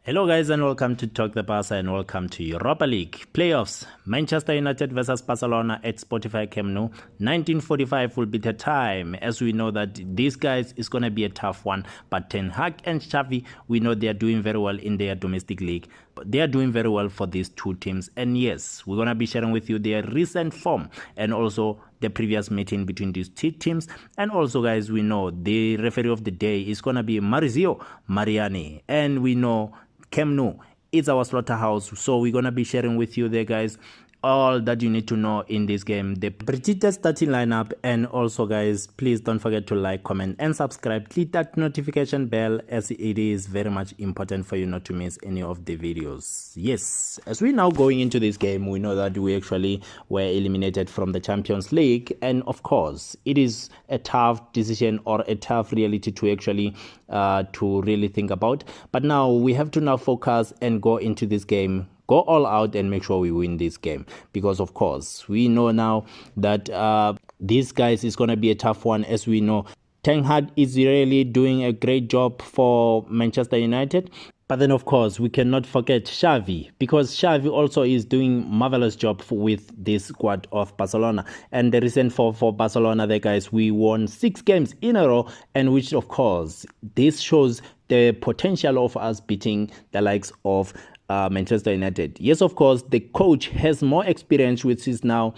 Hello guys and welcome to Talk the Barca and welcome to Europa League playoffs. Manchester United versus Barcelona at Spotify Camp Nou. 1945 will be the time, as we know that these guys is going to be a tough one. But Hug and Xavi, we know they are doing very well in their domestic league. But they are doing very well for these two teams. And yes, we're going to be sharing with you their recent form and also the previous meeting between these two teams. And also guys, we know the referee of the day is going to be Maurizio Mariani. And we know Camp Nou, it's our slaughterhouse, so we're gonna be sharing with you there, guys, all that you need to know in this game, the predicted starting lineup, and also guys, please don't forget to like, comment and subscribe. Click that notification bell, as it is very much important for you not to miss any of the videos. Yes, as we now going into this game, we know that we actually were eliminated from the Champions League, and of course it is a tough decision or a tough reality to actually to really think about. But now we have to now focus and go into this game, go all out and make sure we win this game, because of course we know now that these guys is going to be a tough one. As we know, Ten Hag is really doing a great job for Manchester United. But then, of course, we cannot forget Xavi, because Xavi also is doing marvelous job with this squad of Barcelona. And the reason for Barcelona, there, guys, we won 6 games in a row, and which, of course, this shows the potential of us beating the likes of Manchester United. Yes, of course, the coach has more experience, which is now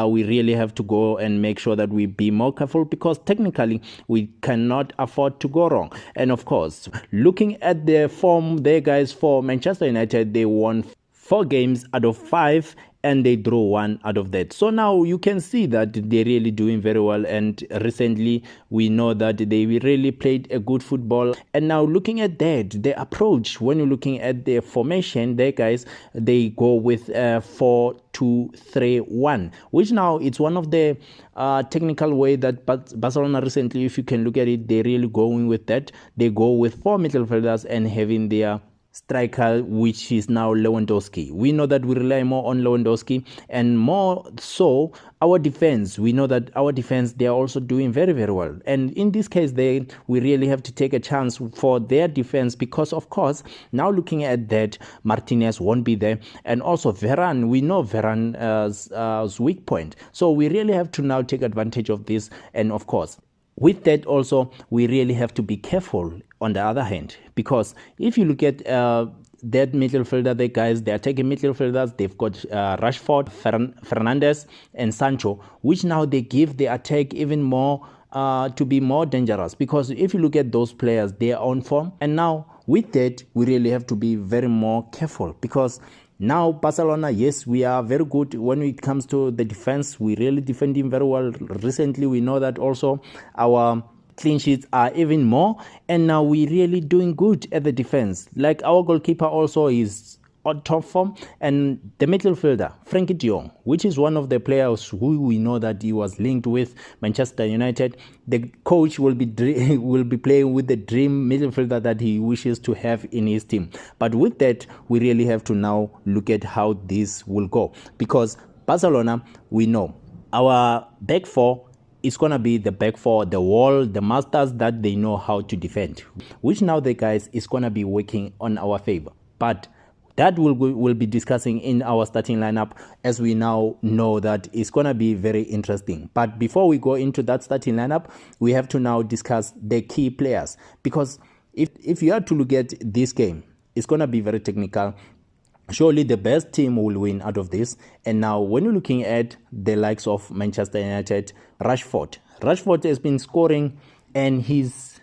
we really have to go and make sure that we be more careful, because technically we cannot afford to go wrong. And of course, looking at the form there, guys, for Manchester United, they won 4 games out of 5 and they drew 1 out of that. So now you can see that they're really doing very well, and recently we know that they really played a good football. And now looking at that, the approach, when you're looking at the formation there, guys, they go with 4-2-3-1, which now it's one of the technical way that Barcelona recently, if you can look at it, they're really going with that. They go with 4 midfielders and having their striker, which is now Lewandowski. We know that we rely more on Lewandowski, and more so our defense. We know that our defense, they are also doing very, very well. And in this case, we really have to take a chance for their defense, because of course, now looking at that, Martinez won't be there, and also Varane, we know Varane's weak point. So we really have to now take advantage of this. And of course, with that also, we really have to be careful on the other hand, because if you look at that midfielder, the guys, they are taking midfielders, they've got Rashford, Fernandes and Sancho, which now they give the attack even more to be more dangerous, because if you look at those players, they are on form. And now with that, we really have to be very more careful, because now Barcelona, yes, we are very good when it comes to the defense. We really defending very well. Recently, we know that also our clean sheets are even more, and now we really doing good at the defense. Like our goalkeeper also is on top form, and the midfielder Frankie de Jong, which is one of the players who we know that he was linked with Manchester United. The coach will be playing with the dream midfielder that he wishes to have in his team. But with that, we really have to now look at how this will go, because Barcelona, we know our back four is going to be the back four, the wall, the masters that they know how to defend, which now the guys is going to be working on our favor. But that we'll be discussing in our starting lineup, as we now know that it's going to be very interesting. But before we go into that starting lineup, we have to now discuss the key players, because if you are to look at this game, it's going to be very technical. Surely the best team will win out of this. And now when you're looking at the likes of Manchester United, Rashford has been scoring and he's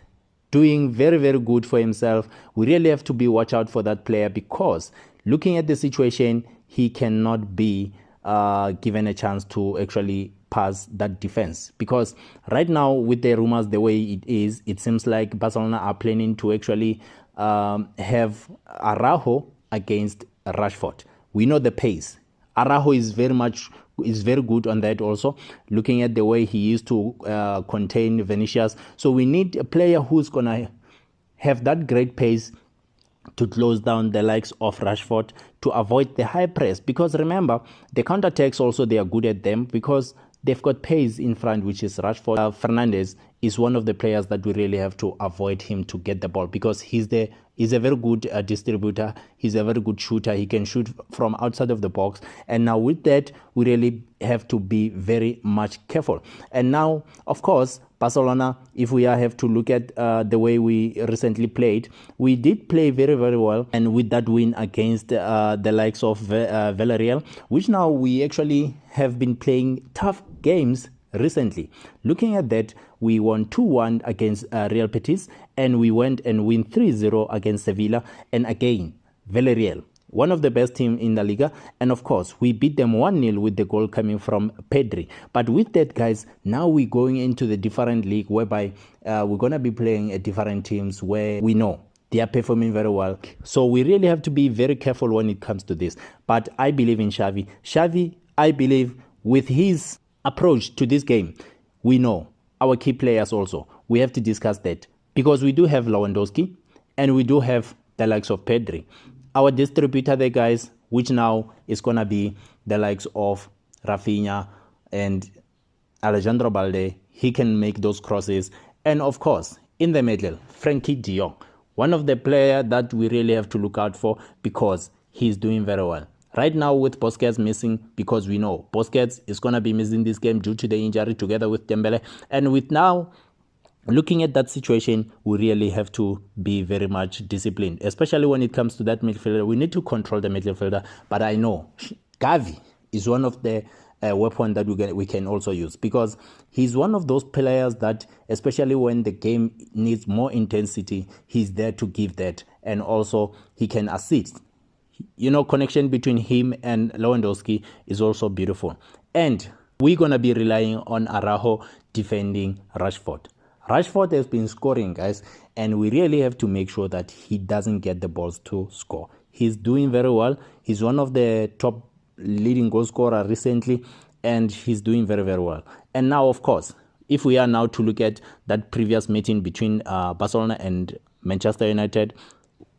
doing very, very good for himself. We really have to be watch out for that player, because looking at the situation, he cannot be given a chance to actually pass that defense, because right now with the rumors the way it is, it seems like Barcelona are planning to actually have Araujo against Rashford. We know the pace. Araujo is very good on that also, looking at the way he used to contain Vinicius. So we need a player who's going to have that great pace to close down the likes of Rashford, to avoid the high press, because remember, the counterattacks also, they are good at them, because they've got pace in front, which is Rashford. Fernandes is one of the players that we really have to avoid him to get the ball, because he's a very good distributor. He's a very good shooter. He can shoot from outside of the box. And now with that, we really have to be very much careful. And now, of course, Barcelona, if we have to look at the way we recently played, we did play very, very well. And with that win against the likes of Villarreal, which now we actually have been playing tough games recently. Looking at that, we won 2-1 against Real Betis, and we went and win 3-0 against Sevilla. And again, Villarreal, one of the best teams in La Liga. And of course, we beat them 1-0 with the goal coming from Pedri. But with that, guys, now we're going into the different league whereby we're going to be playing at different teams where we know they are performing very well. So we really have to be very careful when it comes to this. But I believe in Xavi. Xavi, I believe with his approach to this game, we know our key players also. We have to discuss that, because we do have Lewandowski and we do have the likes of Pedri. Our distributor there, guys, which now is going to be the likes of Rafinha and Alejandro Balde. He can make those crosses. And of course, in the middle, Frankie de Jong, one of the players that we really have to look out for, because he's doing very well. Right now with Busquets missing, because we know Busquets is going to be missing this game due to the injury together with Dembele. And with now looking at that situation, we really have to be very much disciplined, especially when it comes to that midfielder. We need to control the midfielder. But I know Xavi is one of the weapons that we can also use, because he's one of those players that, especially when the game needs more intensity, he's there to give that. And also he can assist. You know, connection between him and Lewandowski is also beautiful. And we're going to be relying on Araujo defending Rashford. Rashford has been scoring, guys, and we really have to make sure that he doesn't get the balls to score. He's doing very well. He's one of the top leading goal scorers recently, and he's doing very, very well. And now, of course, if we are now to look at that previous meeting between Barcelona and Manchester United,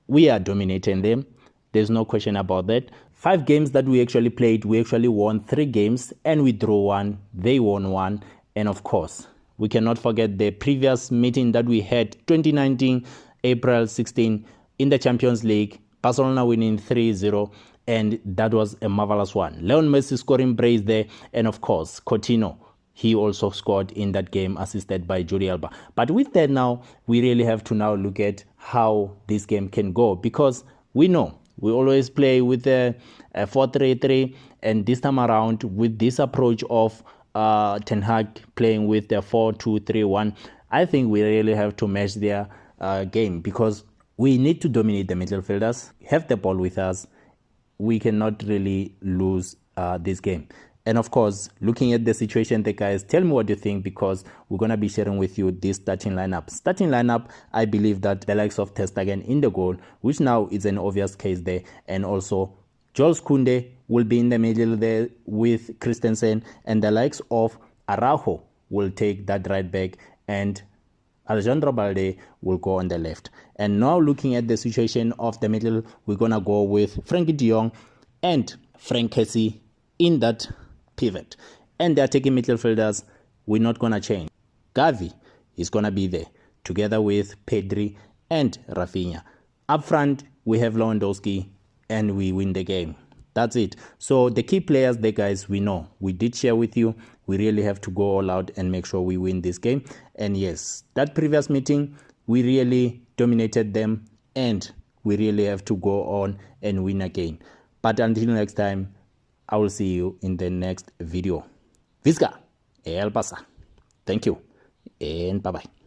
we are dominating them. There's no question about that. 5 games that we actually played, we actually won 3 games and we drew 1. They won 1. And of course, we cannot forget the previous meeting that we had, 2019, April 16, in the Champions League. Barcelona winning 3-0, and that was a marvelous one. Leon Messi scoring brace there, and of course, Coutinho, he also scored in that game, assisted by Jordi Alba. But with that now, we really have to now look at how this game can go, because we know we always play with a 4-3-3, and this time around with this approach of Ten Hag playing with the 4-2-3-1, I think we really have to match their game, because we need to dominate the midfielders, have the ball with us. We cannot really lose this game. And of course, looking at the situation there, guys, tell me what you think, because we're going to be sharing with you this starting lineup. Starting lineup, I believe that the likes of Ter Stegen in the goal, which now is an obvious case there, and also Jules Koundé will be in the middle there with Christensen, and the likes of Araujo will take that right back, and Alejandro Balde will go on the left. And now looking at the situation of the middle, we're going to go with Frankie de Jong and Frank Kessie in that pivot. And the attacking midfielders, we're not going to change. Xavi is going to be there together with Pedri and Rafinha. Up front, we have Lewandowski, and we win the game. That's it. So the key players there, guys, we know. We did share with you. We really have to go all out and make sure we win this game. And yes, that previous meeting, we really dominated them, and we really have to go on and win again. But until next time, I will see you in the next video. Visca, el pasa. Thank you, and bye-bye.